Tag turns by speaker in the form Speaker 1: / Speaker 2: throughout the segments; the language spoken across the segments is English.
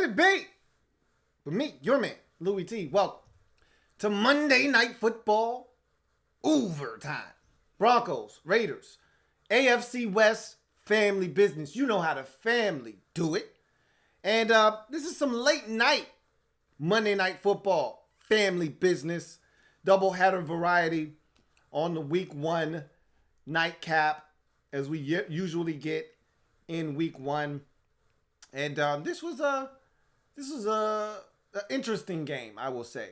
Speaker 1: it be? With me, your man, Louie T. Welcome to Monday Night Football Overtime. Broncos, Raiders, AFC West family business. You know how the family do it. And this is some late night Monday Night Football family business. Doubleheader variety on the week one nightcap as we usually get in week one. And this was an interesting game, I will say.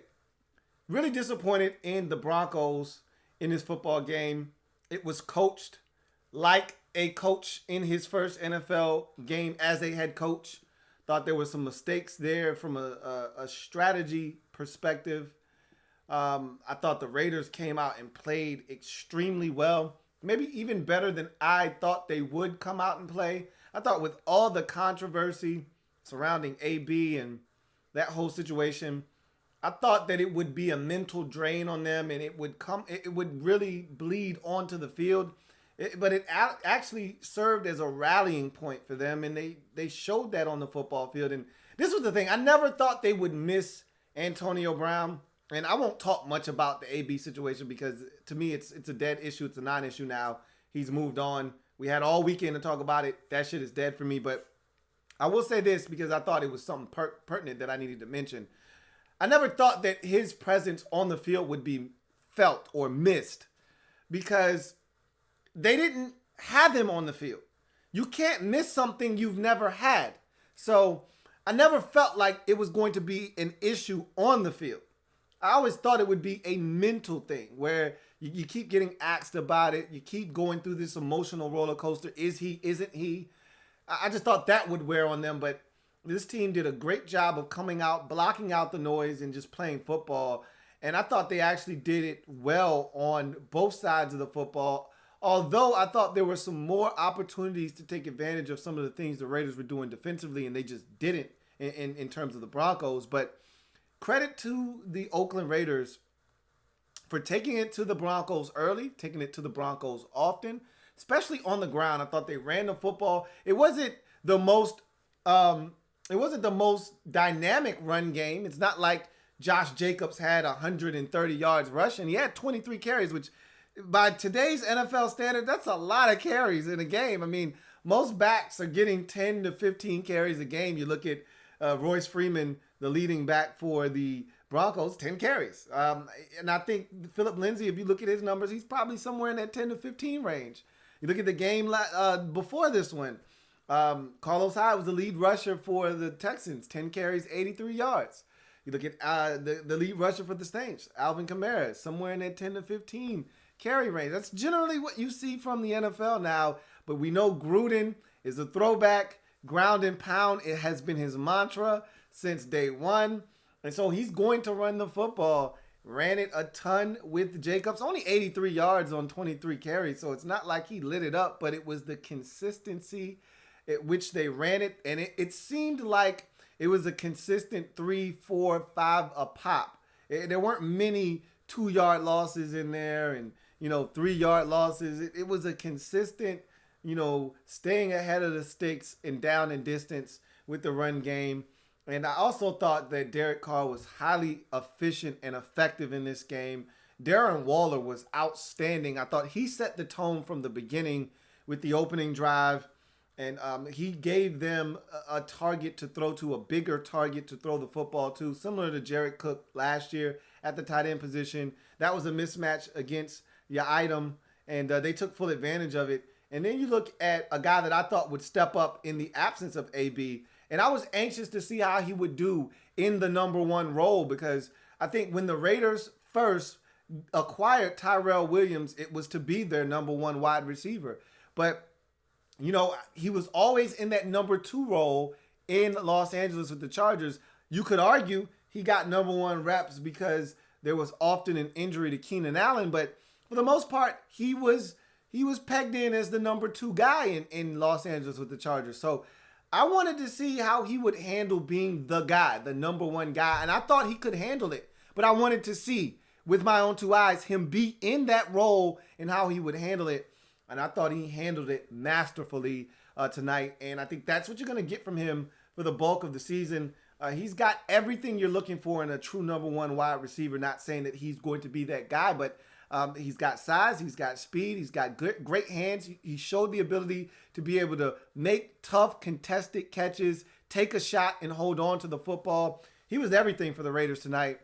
Speaker 1: Really disappointed in the Broncos in this football game. It was coached like a coach in his first NFL game as a head coach. Thought there were some mistakes there from a strategy perspective. I thought the Raiders came out and played extremely well. Maybe even better than I thought they would come out and play. I thought with all the controversy surrounding AB and that whole situation, I thought that it would be a mental drain on them and it would really bleed onto the field. But it actually served as a rallying point for them, and they showed that on the football field. And this was the thing. I never thought they would miss Antonio Brown. And I won't talk much about the AB situation because to me it's a dead issue. It's a non-issue now. He's moved on. We had all weekend to talk about it. That shit is dead for me. But I will say this because I thought it was something pertinent that I needed to mention. I never thought that his presence on the field would be felt or missed because they didn't have him on the field. You can't miss something you've never had. So I never felt like it was going to be an issue on the field. I always thought it would be a mental thing where you keep getting asked about it. You keep going through this emotional roller coaster. Is he? Isn't he? I just thought that would wear on them. But this team did a great job of coming out, blocking out the noise, and just playing football. And I thought they actually did it well on both sides of the football. Although I thought there were some more opportunities to take advantage of some of the things the Raiders were doing defensively, and they just didn't in terms of the Broncos. But credit to the Oakland Raiders for taking it to the Broncos early, taking it to the Broncos often, especially on the ground. I thought they ran the football. It wasn't the most dynamic run game. It's not like Josh Jacobs had 130 yards rushing. He had 23 carries, which by today's NFL standard, that's a lot of carries in a game. I mean, most backs are getting 10 to 15 carries a game. You look at Royce Freeman, the leading back for the Broncos, 10 carries. And I think Philip Lindsay, if you look at his numbers, he's probably somewhere in that 10 to 15 range. You look at the game before this one, Carlos Hyde was the lead rusher for the Texans, 10 carries, 83 yards. You look at the lead rusher for the Saints, Alvin Kamara, somewhere in that 10 to 15 carry range. That's generally what you see from the NFL now, but we know Gruden is a throwback, ground and pound. It has been his mantra since day one. And so he's going to run the football. Ran it a ton with Jacobs. Only 83 yards on 23 carries. So it's not like he lit it up, but it was the consistency at which they ran it. And it seemed like it was a consistent 3, 4, 5 a pop. There weren't many 2-yard losses in there and 3-yard losses. It was a consistent, staying ahead of the sticks and down in distance with the run game. And I also thought that Derek Carr was highly efficient and effective in this game. Darren Waller was outstanding. I thought he set the tone from the beginning with the opening drive. And he gave them a target to throw to, a bigger target to throw the football to, similar to Jared Cook last year at the tight end position. That was a mismatch against Yiadom, and they took full advantage of it. And then you look at a guy that I thought would step up in the absence of AB, and I was anxious to see how he would do in the number one role because I think when the Raiders first acquired Tyrell Williams, it was to be their number one wide receiver. But he was always in that number 2 role in Los Angeles with the Chargers. You could argue he got number 1 reps because there was often an injury to Keenan Allen, but for the most part, he was pegged in as the number 2 guy in Los Angeles with the Chargers. So I wanted to see how he would handle being the guy, the number 1 guy, and I thought he could handle it. But I wanted to see, with my own 2 eyes, him be in that role and how he would handle it. And I thought he handled it masterfully tonight. And I think that's what you're going to get from him for the bulk of the season. He's got everything you're looking for in a true number one wide receiver. Not saying that he's going to be that guy, but he's got size, he's got speed, he's got great hands. He showed the ability to be able to make tough, contested catches, take a shot, and hold on to the football. He was everything for the Raiders tonight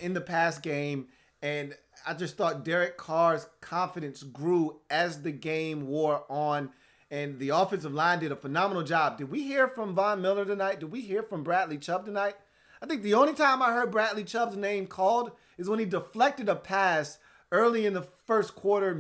Speaker 1: in the pass game. And I just thought Derek Carr's confidence grew as the game wore on. And the offensive line did a phenomenal job. Did we hear from Von Miller tonight? Did we hear from Bradley Chubb tonight? I think the only time I heard Bradley Chubb's name called is when he deflected a pass early in the first quarter,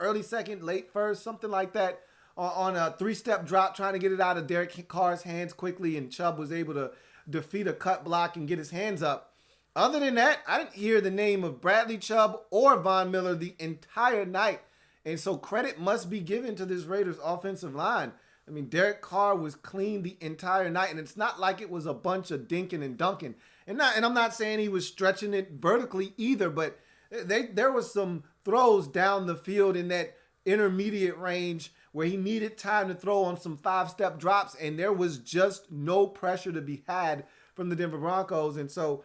Speaker 1: early second, late first, something like that, on a three-step drop, trying to get it out of Derek Carr's hands quickly, and Chubb was able to defeat a cut block and get his hands up. Other than that, I didn't hear the name of Bradley Chubb or Von Miller the entire night. And so credit must be given to this Raiders offensive line. I mean, Derek Carr was clean the entire night, and it's not like it was a bunch of dinking and dunking. And I'm not saying he was stretching it vertically either, but there was some throws down the field in that intermediate range where he needed time to throw on some five-step drops, and there was just no pressure to be had from the Denver Broncos. And so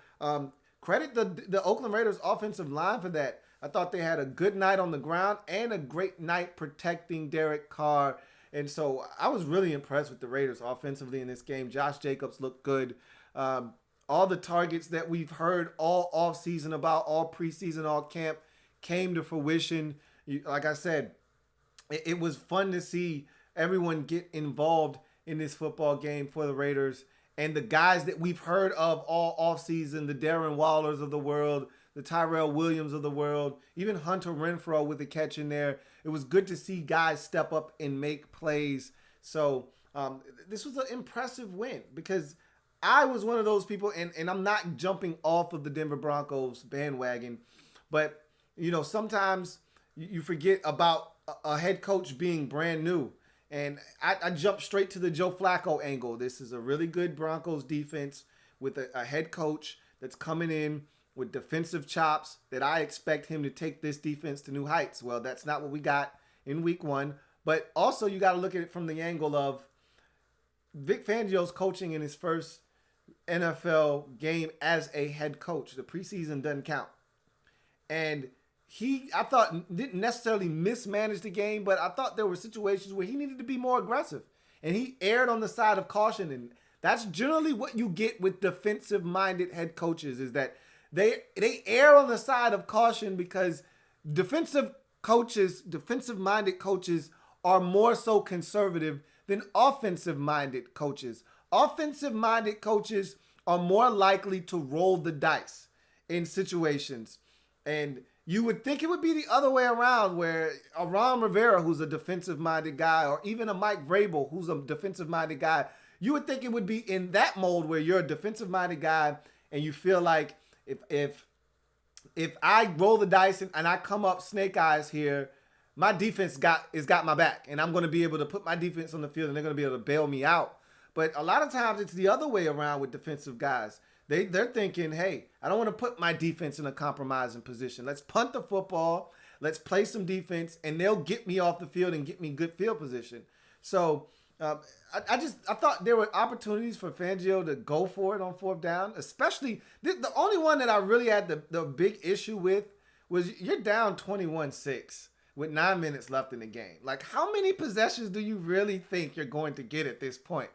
Speaker 1: credit the Oakland Raiders offensive line for that. I thought they had a good night on the ground and a great night protecting Derek Carr. And so I was really impressed with the Raiders offensively in this game. Josh Jacobs looked good. All the targets that we've heard all offseason about, all preseason, all camp, came to fruition. Like I said, it was fun to see everyone get involved in this football game for the Raiders. And the guys that we've heard of all offseason, the Darren Wallers of the world, the Tyrell Williams of the world, even Hunter Renfrow with the catch in there. It was good to see guys step up and make plays. So this was an impressive win because I was one of those people, and I'm not jumping off of the Denver Broncos bandwagon, but, sometimes you forget about a head coach being brand new. And I jumped straight to the Joe Flacco angle. This is a really good Broncos defense with a head coach that's coming in with defensive chops that I expect him to take this defense to new heights. Well, that's not what we got in week one. But also you got to look at it from the angle of Vic Fangio's coaching in his first NFL game as a head coach. The preseason doesn't count. And I thought, didn't necessarily mismanage the game, but I thought there were situations where he needed to be more aggressive. And he erred on the side of caution. And that's generally what you get with defensive-minded head coaches, is that they err on the side of caution because defensive-minded coaches are more so conservative than offensive-minded coaches. Offensive-minded coaches are more likely to roll the dice in situations. And you would think it would be the other way around, where a Ron Rivera, who's a defensive-minded guy, or even a Mike Vrabel, who's a defensive-minded guy, you would think it would be in that mold where you're a defensive-minded guy and you feel like if I roll the dice and I come up snake eyes here, my defense got my back, and I'm going to be able to put my defense on the field, and they're going to be able to bail me out. But a lot of times it's the other way around with defensive guys. They're thinking, hey, I don't want to put my defense in a compromising position. Let's punt the football. Let's play some defense, and they'll get me off the field and get me good field position. So I thought there were opportunities for Fangio to go for it on fourth down, especially the only one that I really had the big issue with was you're down 21-6 with 9 minutes left in the game. Like, how many possessions do you really think you're going to get at this point?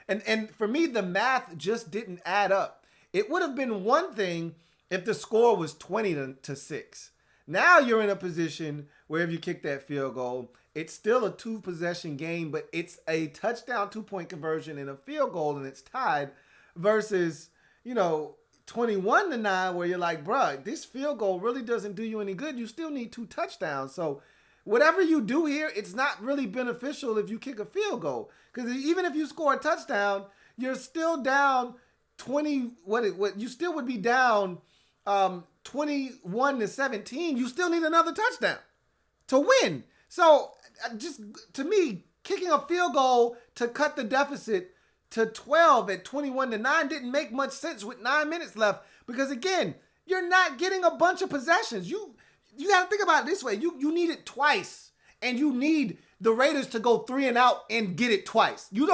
Speaker 1: And for me, the math just didn't add up. It would have been one thing if the score was 20-6. Now you're in a position where if you kick that field goal, it's still a 2-possession game, but it's a touchdown 2-point conversion and a field goal, and it's tied versus, 21-9 where you're like, bruh, this field goal really doesn't do you any good. You still need 2 touchdowns. So whatever you do here, it's not really beneficial if you kick a field goal. Because even if you score a touchdown, you're still down 20. You still would be down 21-17. You still need another touchdown to win. So just to me, kicking a field goal to cut the deficit to 12 at 21-9 didn't make much sense with 9 minutes left. Because again, you're not getting a bunch of possessions. You got to think about it this way. You need it twice, and you need the Raiders to go 3 and out and get it twice. You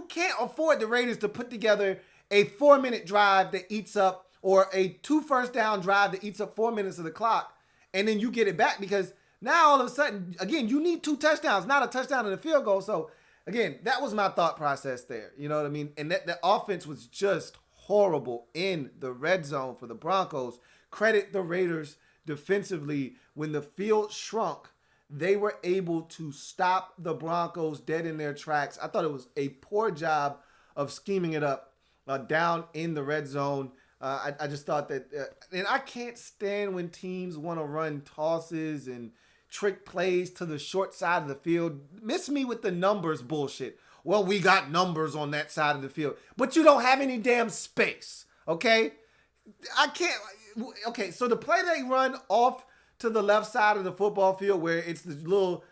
Speaker 1: can't afford the Raiders to put together a 4-minute drive that eats up, or a 2 first down drive that eats up 4 minutes of the clock, and then you get it back because now all of a sudden, again, you need 2 touchdowns, not a touchdown and a field goal. So again, that was my thought process there. You know what I mean? And that the offense was just horrible in the red zone for the Broncos. Credit the Raiders defensively. When the field shrunk, they were able to stop the Broncos dead in their tracks. I thought it was a poor job of scheming it up down in the red zone. I just thought that, and I can't stand when teams want to run tosses and trick plays to the short side of the field. Miss me with the numbers bullshit. Well, we got numbers on that side of the field, but you don't have any damn space, okay? I can't. Okay, so the play they run off to the left side of the football field where it's the little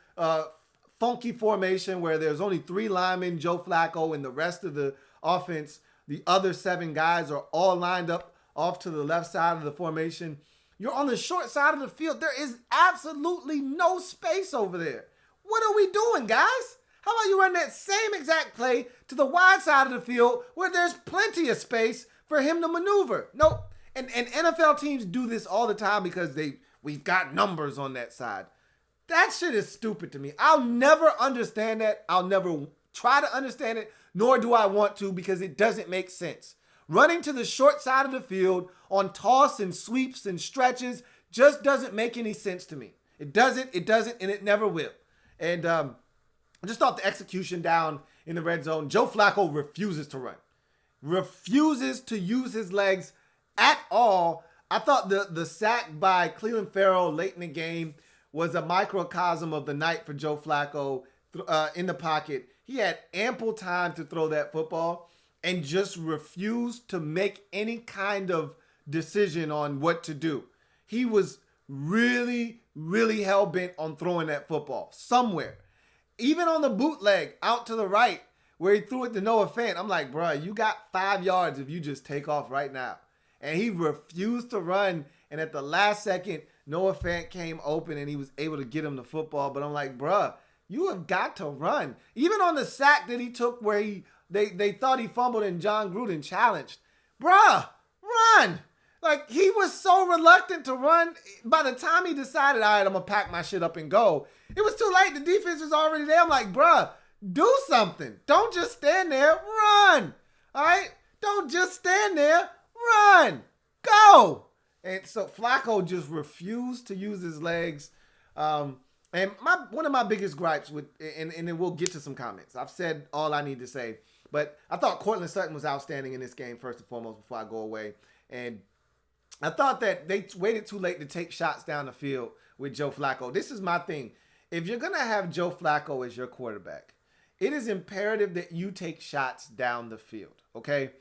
Speaker 1: funky formation where there's only 3 linemen, Joe Flacco, and the rest of the offense, the other 7 guys are all lined up off to the left side of the formation. You're on the short side of the field. There is absolutely no space over there. What are we doing, guys? How about you run that same exact play to the wide side of the field where there's plenty of space for him to maneuver? Nope. And NFL teams do this all the time because we've got numbers on that side. That shit is stupid to me. I'll never understand that. I'll never try to understand it, nor do I want to, because it doesn't make sense. Running to the short side of the field on toss and sweeps and stretches just doesn't make any sense to me. It doesn't, and it never will. And I just thought the execution down in the red zone, Joe Flacco refuses to run. Refuses to use his legs at all. I thought the sack by Cleveland Farrell late in the game was a microcosm of the night for Joe Flacco in the pocket. He had ample time to throw that football and just refused to make any kind of decision on what to do. He was really, really hell-bent on throwing that football somewhere. Even on the bootleg out to the right where he threw it to Noah Fant, I'm like, bro, you got 5 yards if you just take off right now. And he refused to run. And at the last second, Noah Fant came open and he was able to get him the football. But I'm like, bruh, you have got to run. Even on the sack that he took where they thought he fumbled and John Gruden challenged. Bruh, run. Like, he was so reluctant to run. By the time he decided, all right, I'm going to pack my shit up and go, it was too late. The defense was already there. I'm like, bruh, do something. Don't just stand there. Run. All right? Don't just stand there. Run. Go. And so Flacco just refused to use his legs. And one of my biggest gripes with, and then we'll get to some comments. I've said all I need to say. But I thought Cortland Sutton was outstanding in this game, first and foremost, before I go away. And I thought that they waited too late to take shots down the field with Joe Flacco. This is my thing. If you're going to have Joe Flacco as your quarterback, it is imperative that you take shots down the field, okay?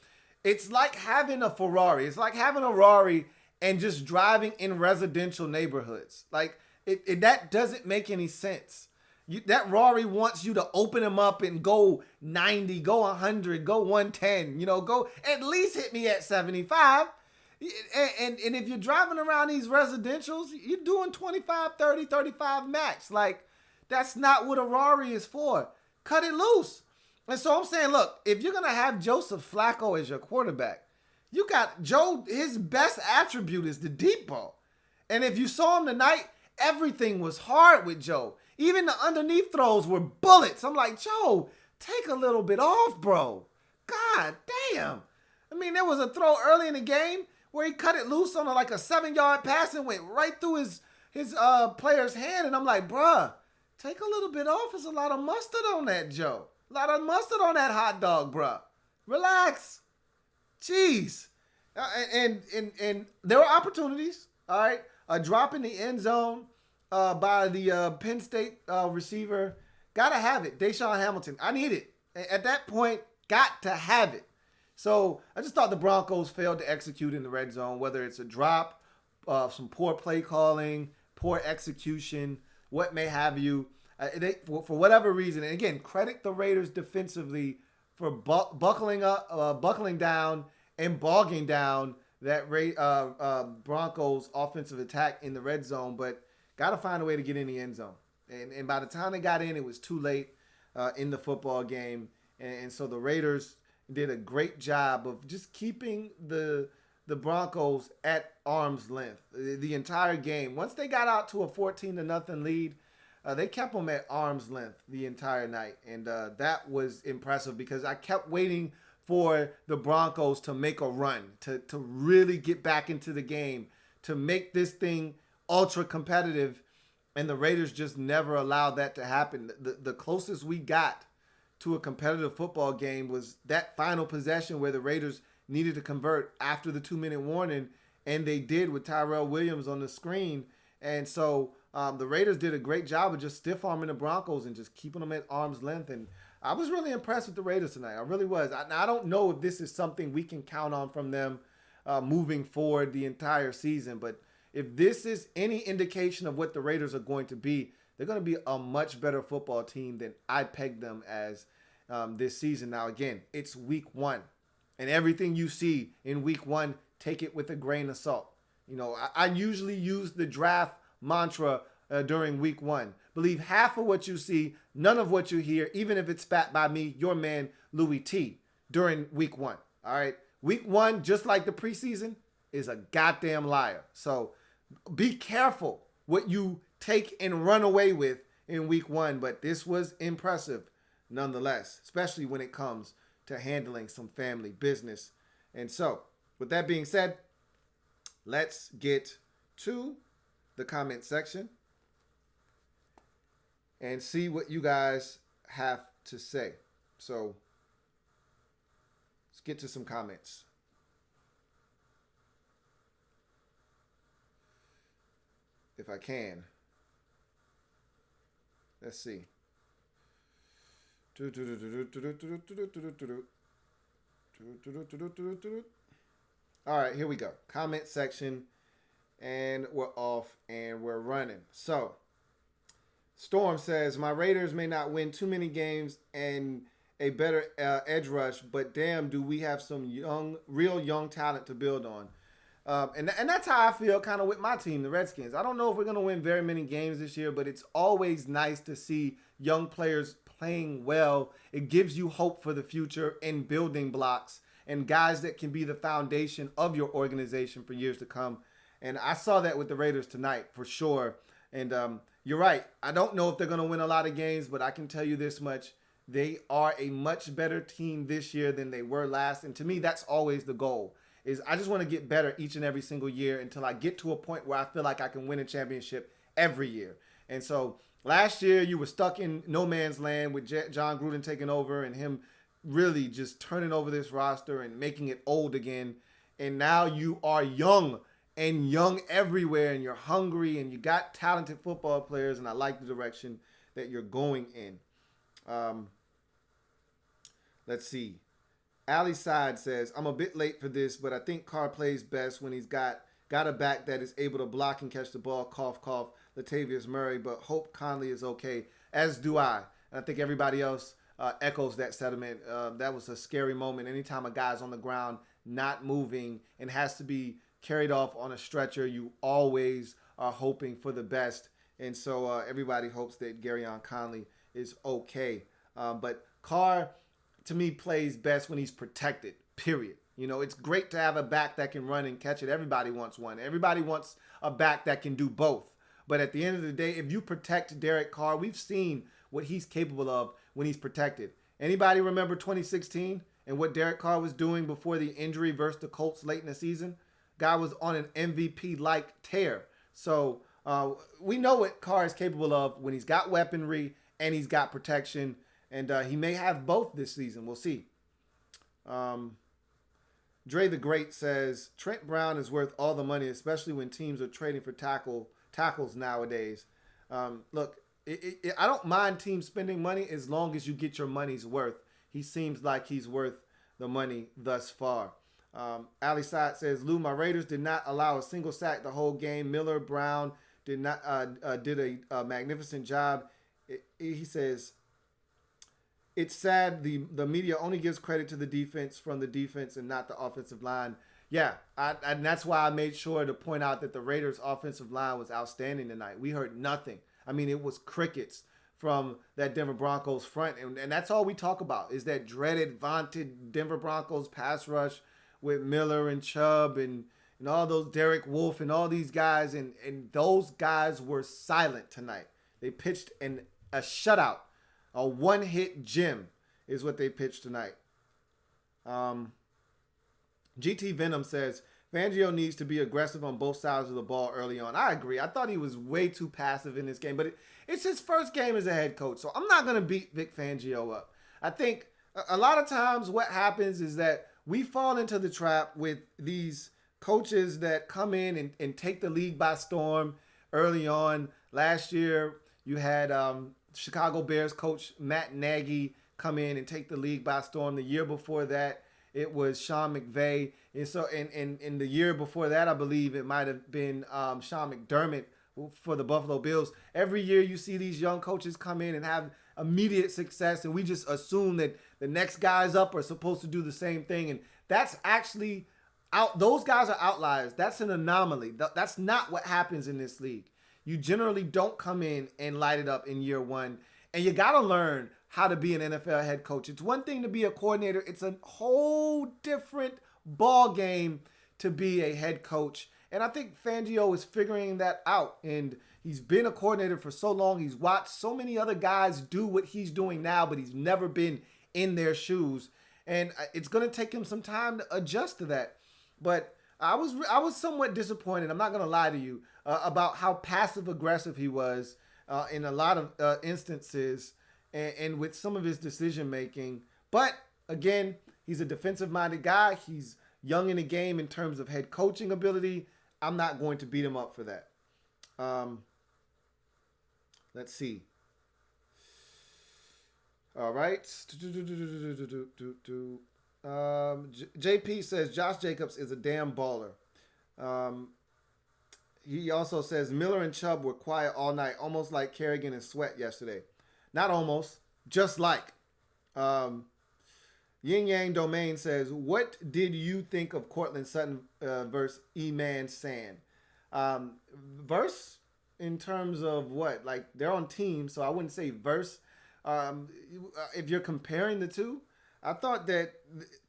Speaker 1: It's like having a Ferrari. It's like having a Rari and just driving in residential neighborhoods. Like, that doesn't make any sense. That Rari wants you to open him up and go 90, go 100, go 110, go at least hit me at 75. And if you're driving around these residentials, you're doing 25, 30, 35 max. Like, that's not what a Rari is for. Cut it loose. And so I'm saying, look, if you're going to have Joseph Flacco as your quarterback, you got Joe, his best attribute is the deep ball. And if you saw him tonight, everything was hard with Joe. Even the underneath throws were bullets. I'm like, Joe, take a little bit off, bro. God damn. I mean, there was a throw early in the game where he cut it loose on a 7-yard pass and went right through his player's hand. And I'm like, bruh, take a little bit off. There's a lot of mustard on that, Joe. A lot of mustard on that hot dog, bruh. Relax. Jeez. And there were opportunities, all right? A drop in the end zone by the Penn State receiver. Got to have it. Deshaun Hamilton. I need it. At that point, got to have it. So I just thought the Broncos failed to execute in the red zone, whether it's a drop, some poor play calling, poor execution, what may have you. For whatever reason, and again, credit the Raiders defensively for buckling down and bogging down that Broncos offensive attack in the red zone, but got to find a way to get in the end zone. And by the time they got in, it was too late in the football game. And so the Raiders, did a great job of just keeping the Broncos at arm's length the entire game. Once they got out to a 14-0 lead, they kept them at arm's length the entire night, and that was impressive because I kept waiting for the Broncos to make a run, to really get back into the game, to make this thing ultra competitive, and the Raiders just never allowed that to happen. The closest we got to a competitive football game was that final possession where the Raiders needed to convert after the 2-minute warning, and they did with Tyrell Williams on the screen. And so the Raiders did a great job of just stiff-arming the Broncos and just keeping them at arm's length. And I was really impressed with the Raiders tonight. I really was. I don't know if this is something we can count on from them moving forward the entire season, but if this is any indication of what the Raiders are going to be, they're going to be a much better football team than I pegged them as this season. Now, again, it's week 1. And everything you see in week 1, take it with a grain of salt. You know, I usually use the draft mantra during week 1. Believe half of what you see, none of what you hear, even if it's spat by me, your man, Louie T, during week 1. All right? Week 1, just like the preseason, is a goddamn liar. So be careful what you take and run away with in week 1. But this was impressive nonetheless, especially when it comes to handling some family business. And so, with that being said, let's get to the comment section and see what you guys have to say. So, let's get to some comments. If I can. Let's see. All right, here we go. Comment section, and we're off and we're running. So, Storm says, my Raiders may not win too many games and a better edge rush, but damn, do we have some real young talent to build on. And that's how I feel kind of with my team, the Redskins. I don't know if we're going to win very many games this year, but it's always nice to see young players playing well. It gives you hope for the future and building blocks and guys that can be the foundation of your organization for years to come. And I saw that with the Raiders tonight for sure. And you're right. I don't know if they're going to win a lot of games, but I can tell you this much. They are a much better team this year than they were last. And to me, that's always the goal. Is I just want to get better each and every single year until I get to a point where I feel like I can win a championship every year. And so last year you were stuck in no man's land with John Gruden taking over and him really just turning over this roster and making it old again. And now you are young and young everywhere, and you're hungry and you got talented football players, and I like the direction that you're going in. Let's see. Ali Side says, I'm a bit late for this, but I think Carr plays best when he's got a back that is able to block and catch the ball, cough, cough, Latavius Murray, but hope Conley is okay, as do I. And I think everybody else echoes that sentiment. That was a scary moment. Anytime a guy's on the ground not moving and has to be carried off on a stretcher, you always are hoping for the best. And so everybody hopes that Garyon Conley is okay. But Carr, to me, plays best when he's protected, period. You know, it's great to have a back that can run and catch it. Everybody wants one. Everybody wants a back that can do both. But at the end of the day, if you protect Derek Carr, we've seen what he's capable of when he's protected. Anybody remember 2016 and what Derek Carr was doing before the injury versus the Colts late in the season? Guy was on an MVP-like tear. So we know what Carr is capable of when he's got weaponry and he's got protection. And he may have both this season. We'll see. Dre the Great says, Trent Brown is worth all the money, especially when teams are trading for tackles nowadays. Look, I don't mind teams spending money as long as you get your money's worth. He seems like he's worth the money thus far. Ali Side says, Lou, my Raiders did not allow a single sack the whole game. Miller Brown did a magnificent job. He says, it's sad the media only gives credit to the defense from the defense and not the offensive line. Yeah, and that's why I made sure to point out that the Raiders' offensive line was outstanding tonight. We heard nothing. I mean, it was crickets from that Denver Broncos front. And that's all we talk about is that dreaded, vaunted Denver Broncos pass rush with Miller and Chubb and all those Derek Wolfe and all these guys. And those guys were silent tonight. They pitched a shutout, a one-hit gem is what they pitched tonight. GT Venom says, Fangio needs to be aggressive on both sides of the ball early on. I agree. I thought he was way too passive in this game, but it's his first game as a head coach, so I'm not going to beat Vic Fangio up. I think a lot of times what happens is that we fall into the trap with these coaches that come in and take the league by storm early on. Last year, you had Chicago Bears coach Matt Nagy come in and take the league by storm. The year before that, it was Sean McVay. And so in the year before that, I believe it might have been Sean McDermott for the Buffalo Bills. Every year you see these young coaches come in and have immediate success, and we just assume that the next guys up are supposed to do the same thing. And that's actually out. Those guys are outliers. That's an anomaly. That's not what happens in this league. You generally don't come in and light it up in year one. And you got to learn how to be an NFL head coach. It's one thing to be a coordinator. It's a whole different ball game to be a head coach. And I think Fangio is figuring that out. And he's been a coordinator for so long. He's watched so many other guys do what he's doing now, but he's never been in their shoes. And it's going to take him some time to adjust to that. But I was somewhat disappointed, I'm not going to lie to you, about how passive-aggressive he was in a lot of instances and with some of his decision-making. But, again, he's a defensive-minded guy. He's young in the game in terms of head coaching ability. I'm not going to beat him up for that. Let's see. All right. JP says Josh Jacobs is a damn baller. He also says Miller and Chubb were quiet all night, almost like Kerrigan and Sweat yesterday. Not almost, just like. Yin Yang Domain says, what did you think of Cortland Sutton versus E-Man Sand? Verse in terms of what? Like, they're on teams, so I wouldn't say verse. If you're comparing the two, I thought that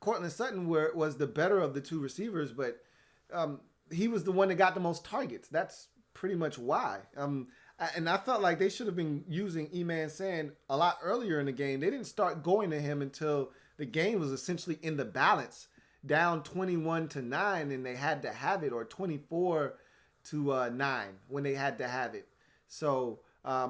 Speaker 1: Cortland Sutton was the better of the two receivers, but he was the one that got the most targets. That's pretty much why. And I felt like they should have been using E-Man Sand a lot earlier in the game. They didn't start going to him until the game was essentially in the balance, down 21-9, and they had to have it, or 24-9 when they had to have it. So I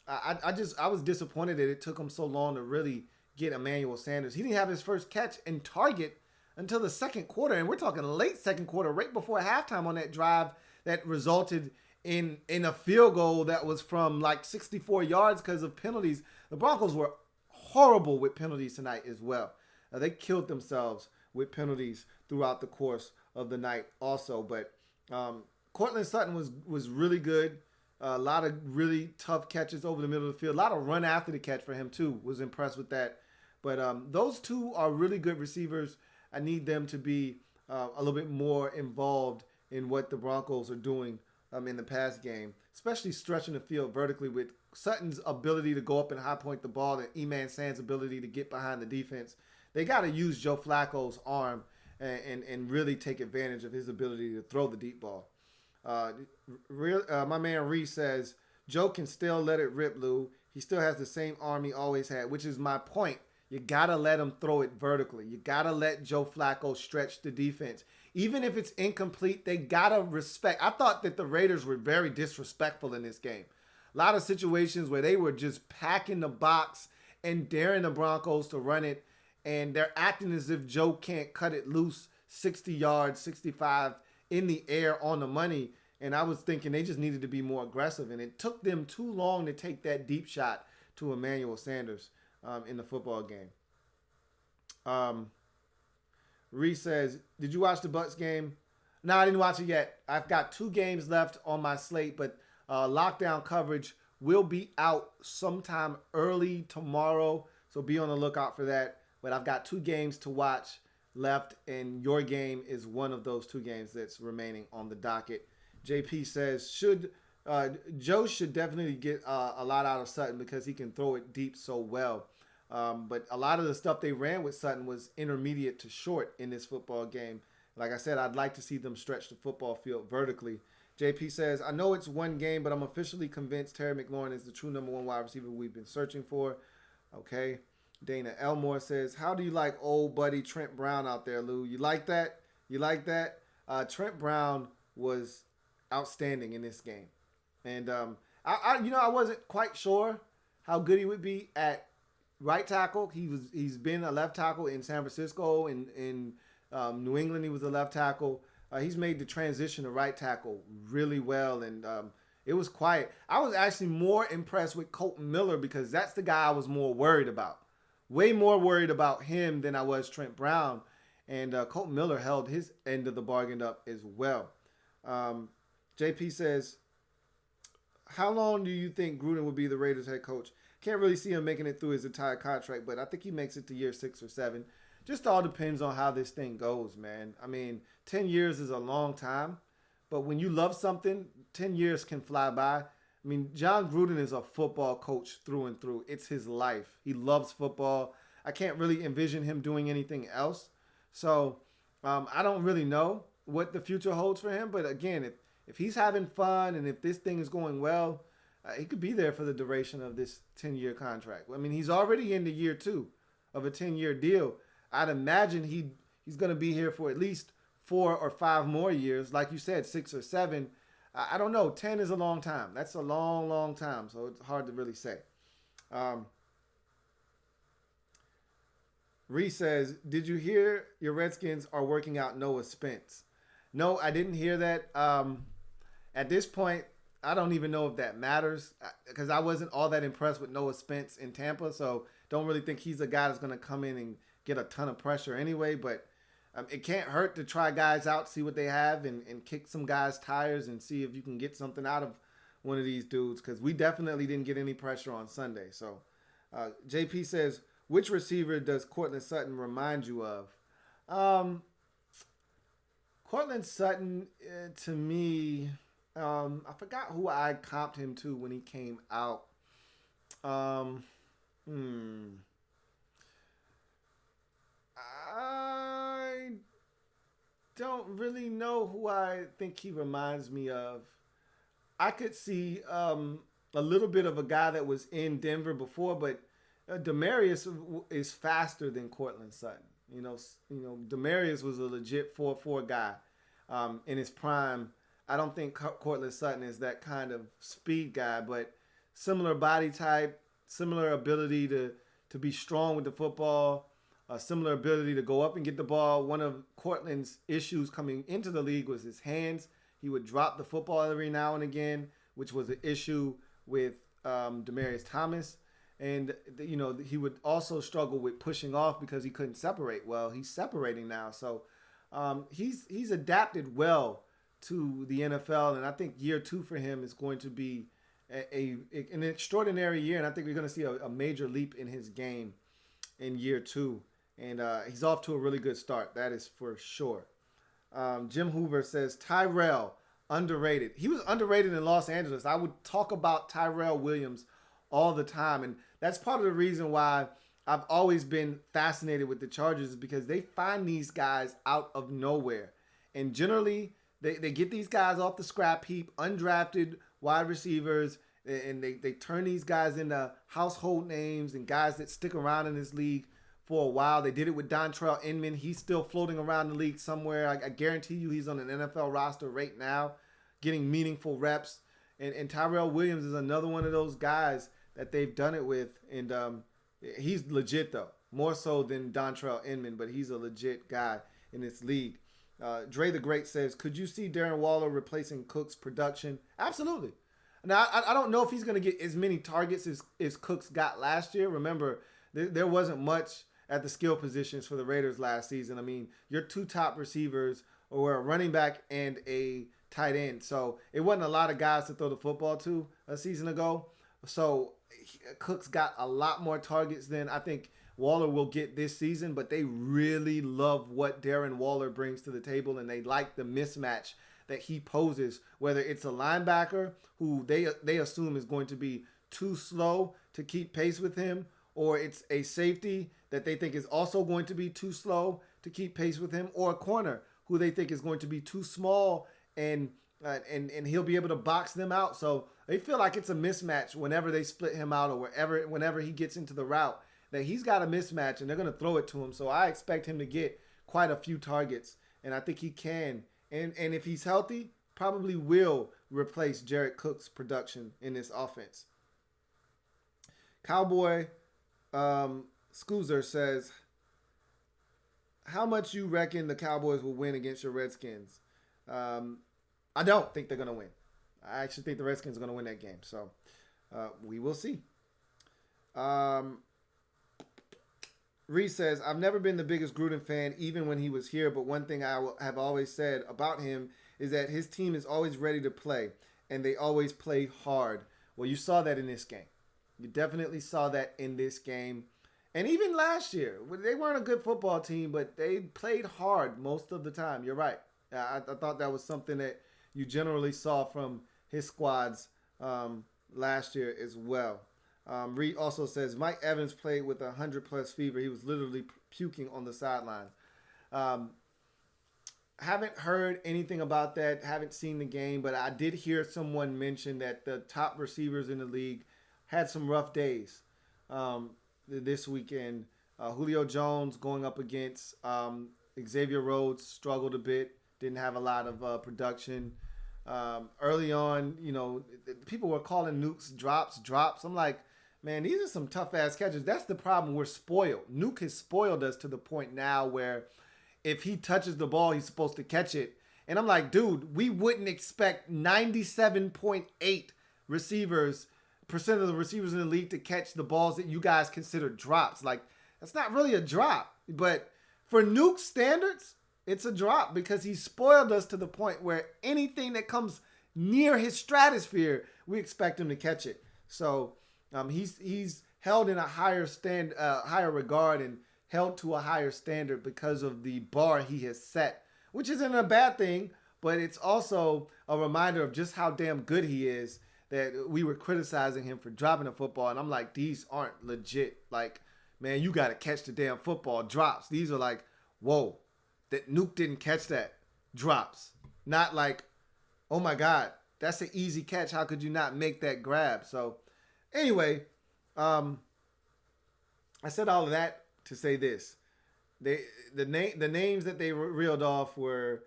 Speaker 1: was disappointed that it took him so long to really get Emmanuel Sanders. He didn't have his first catch and target until the second quarter, and we're talking late second quarter, right before halftime on that drive that resulted in a field goal that was from like 64 yards because of penalties. The Broncos were horrible with penalties tonight as well. They killed themselves with penalties throughout the course of the night also. But Cortland Sutton was really good. A lot of really tough catches over the middle of the field. A lot of run after the catch for him too. Was impressed with that. But those two are really good receivers. I need them to be a little bit more involved in what the Broncos are doing in the pass game, especially stretching the field vertically with Sutton's ability to go up and high point the ball and E-Man Sand's ability to get behind the defense. They got to use Joe Flacco's arm and really take advantage of his ability to throw the deep ball. My man Reese says, Joe can still let it rip, Lou. He still has the same arm he always had, which is my point. You got to let him throw it vertically. You got to let Joe Flacco stretch the defense. Even if it's incomplete, they got to respect. I thought that the Raiders were very disrespectful in this game. A lot of situations where they were just packing the box and daring the Broncos to run it, and they're acting as if Joe can't cut it loose 60 yards, 65 in the air on the money. And I was thinking they just needed to be more aggressive, and it took them too long to take that deep shot to Emmanuel Sanders in the football game. Reese says, did you watch the Bucs game? No, I didn't watch it yet. I've got 2 games left on my slate, but lockdown coverage will be out sometime early tomorrow, so be on the lookout for that. But I've got 2 games to watch left, and your game is one of those 2 games that's remaining on the docket. JP says, should Joe should definitely get a lot out of Sutton because he can throw it deep so well. But a lot of the stuff they ran with Sutton was intermediate to short in this football game. Like I said, I'd like to see them stretch the football field vertically. JP says, I know it's one game, but I'm officially convinced Terry McLaurin is the true number one wide receiver we've been searching for. Okay. Dana Elmore says, how do you like old buddy Trent Brown out there, Lou? You like that? You like that? Trent Brown was outstanding in this game. And I wasn't quite sure how good he would be at right tackle. He's been a left tackle in San Francisco. In New England, he was a left tackle. He's made the transition to right tackle really well, and it was quiet. I was actually more impressed with Colton Miller because that's the guy I was more worried about. Way more worried about him than I was Trent Brown. And Colton Miller held his end of the bargain up as well. JP says, how long do you think Gruden will be the Raiders head coach? Can't really see him making it through his entire contract, but I think he makes it to year 6 or 7. Just all depends on how this thing goes, man. I mean, 10 years is a long time, but when you love something, 10 years can fly by. I mean, John Gruden is a football coach through and through. It's his life. He loves football. I can't really envision him doing anything else. So I don't really know what the future holds for him. But again, if he's having fun and if this thing is going well, he could be there for the duration of this 10-year contract. I mean, he's already into year 2 of a 10-year deal. I'd imagine he's going to be here for at least 4 or 5 more years. Like you said, 6 or 7. I don't know. 10 is a long time. That's a long, long time. So it's hard to really say. Reese says, did you hear your Redskins are working out Noah Spence? No, I didn't hear that. At this point, I don't even know if that matters because I wasn't all that impressed with Noah Spence in Tampa. So don't really think he's a guy that's going to come in and get a ton of pressure anyway. But it can't hurt to try guys out, see what they have, and kick some guys' tires and see if you can get something out of one of these dudes because we definitely didn't get any pressure on Sunday. So JP says, which receiver does Courtland Sutton remind you of? Courtland Sutton, to me, I forgot who I comped him to when he came out. I don't really know who I think he reminds me of. I could see a little bit of a guy that was in Denver before, but Demarius is faster than Courtland Sutton. You know, Demarius was a legit 4.4 guy in his prime. I don't think Courtland Sutton is that kind of speed guy, but similar body type, similar ability to be strong with the football, similar ability to go up and get the ball. One of Courtland's issues coming into the league was his hands. He would drop the football every now and again, which was an issue with Demaryius Thomas. And, you know, he would also struggle with pushing off because he couldn't separate well. He's separating now. So he's adapted well to the NFL. And I think year 2 for him is going to be an extraordinary year. And I think we're going to see a major leap in his game in year 2. And he's off to a really good start. That is for sure. Jim Hoover says, Tyrell, underrated. He was underrated in Los Angeles. I would talk about Tyrell Williams all the time. And that's part of the reason why I've always been fascinated with the Chargers is because they find these guys out of nowhere. And generally, they get these guys off the scrap heap, undrafted wide receivers, and they turn these guys into household names and guys that stick around in this league for a while. They did it with Dontrell Inman. He's still floating around the league somewhere. I guarantee you he's on an NFL roster right now, getting meaningful reps. And Tyrell Williams is another one of those guys that they've done it with. And he's legit, though. More so than Dontrell Inman, but he's a legit guy in this league. Dre the Great says, could you see Darren Waller replacing Cook's production? Absolutely. Now, I don't know if he's going to get as many targets as Cooks got last year. Remember, there wasn't much at the skill positions for the Raiders last season. I mean, your 2 top receivers were a running back and a tight end. So it wasn't a lot of guys to throw the football to a season ago. So Cooks got a lot more targets than I think Waller will get this season, but they really love what Darren Waller brings to the table, and they like the mismatch that he poses, whether it's a linebacker who they assume is going to be too slow to keep pace with him, or it's a safety that they think is also going to be too slow to keep pace with him, or a corner who they think is going to be too small and he'll be able to box them out. So they feel like it's a mismatch whenever they split him out, or whenever he gets into the route, that he's got a mismatch and they're going to throw it to him. So I expect him to get quite a few targets, and I think he can. And if he's healthy, probably will replace Jared Cook's production in this offense. Cowboy Scoozer says, how much you reckon the Cowboys will win against your Redskins? I don't think they're going to win. I actually think the Redskins are going to win that game. So we will see. Reese says, I've never been the biggest Gruden fan, even when he was here, but one thing I have always said about him is that his team is always ready to play, and they always play hard. Well, you saw that in this game. You definitely saw that in this game. And even last year, they weren't a good football team, but they played hard most of the time. You're right. I thought that was something that you generally saw from his squads last year as well. Reed also says, Mike Evans played with 100-plus fever. He was literally puking on the sideline. Haven't heard anything about that. Haven't seen the game, but I did hear someone mention that the top receivers in the league had some rough days this weekend. Julio Jones going up against Xavier Rhodes struggled a bit. Didn't have a lot of production. Early on, people were calling Nuke's drops. I'm like, man, these are some tough-ass catches. That's the problem. We're spoiled. Nuke has spoiled us to the point now where if he touches the ball, he's supposed to catch it. And I'm like, dude, we wouldn't expect 97.8% of the receivers in the league to catch the balls that you guys consider drops. Like, that's not really a drop. But for Nuke's standards, it's a drop because he spoiled us to the point where anything that comes near his stratosphere, we expect him to catch it. So he's held in a higher regard and held to a higher standard because of the bar he has set, which isn't a bad thing, but it's also a reminder of just how damn good he is, that we were criticizing him for dropping the football. And I'm like, these aren't legit. Like, man, you got to catch the damn football. Drops. These are like, whoa, that Nuke didn't catch that. Drops. Not like, oh my God, that's an easy catch. How could you not make that grab? So anyway, I said all of that to say this. The names that they reeled off were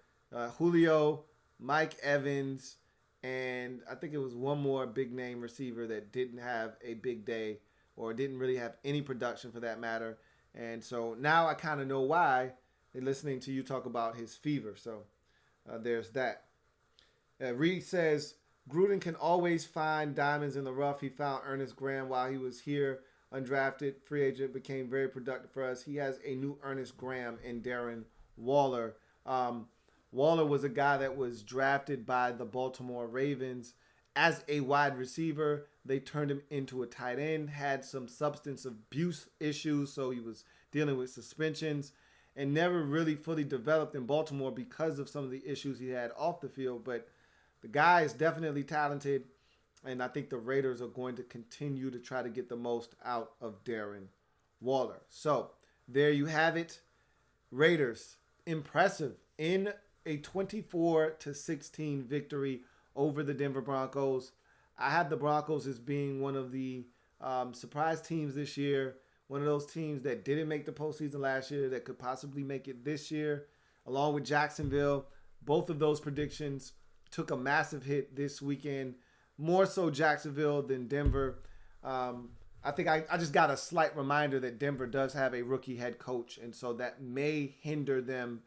Speaker 1: Julio, Mike Evans, and I think it was one more big name receiver that didn't have a big day or didn't really have any production for that matter. And so now I kind of know why they're listening to you talk about his fever. So there's that. Reed says, Gruden can always find diamonds in the rough. He found Ernest Graham while he was here. Undrafted free agent, became very productive for us. He has a new Ernest Graham in Darren Waller. Waller was a guy that was drafted by the Baltimore Ravens as a wide receiver. They turned him into a tight end, had some substance abuse issues, so he was dealing with suspensions and never really fully developed in Baltimore because of some of the issues he had off the field. But the guy is definitely talented, and I think the Raiders are going to continue to try to get the most out of Darren Waller. So there you have it. Raiders, impressive in a 24-16 victory over the Denver Broncos. I have the Broncos as being one of the surprise teams this year, one of those teams that didn't make the postseason last year that could possibly make it this year, along with Jacksonville. Both of those predictions took a massive hit this weekend, more so Jacksonville than Denver. I think I just got a slight reminder that Denver does have a rookie head coach, and so that may hinder them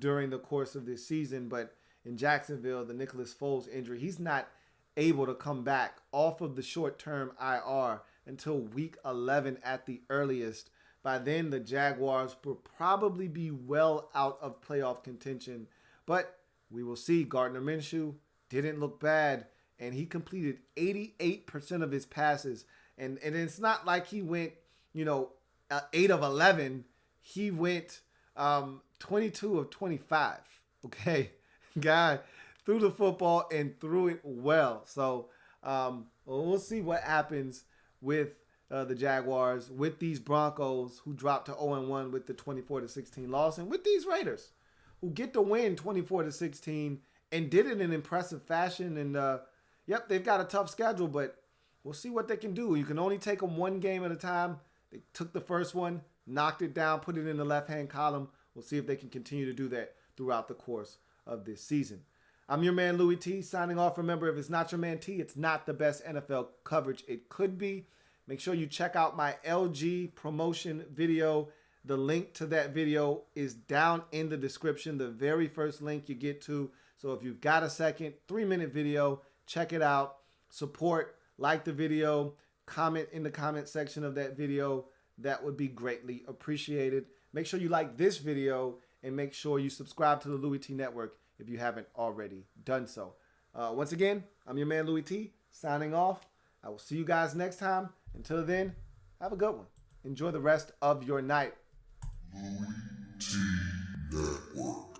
Speaker 1: during the course of this season. But in Jacksonville, the Nicholas Foles injury, he's not able to come back off of the short-term IR until week 11 at the earliest. By then, the Jaguars will probably be well out of playoff contention. But we will see. Gardner Minshew didn't look bad, and he completed 88% of his passes. And it's not like he went, 8 of 11. He went 22 of 25. Okay, guy threw the football and threw it well. So we'll see what happens with the Jaguars, with these Broncos who dropped to 0-1 with the 24-16 loss, and with these Raiders who get the win 24-16 and did it in impressive fashion. And yep, they've got a tough schedule, but we'll see what they can do. You can only take them one game at a time. They took the first one, knocked it down, put it in the left-hand column. We'll see if they can continue to do that throughout the course of this season. I'm your man, Louie T, signing off. Remember, if it's not your man T, it's not the best NFL coverage it could be. Make sure you check out my LG promotion video. The link to that video is down in the description, the very first link you get to. So if you've got a second, 3-minute video, check it out. Support, like the video, comment in the comment section of that video. That would be greatly appreciated. Make sure you like this video and make sure you subscribe to the Louie T Network if you haven't already done so. Once again, I'm your man Louie T, signing off. I will see you guys next time. Until then, have a good one. Enjoy the rest of your night.
Speaker 2: Louie T Network.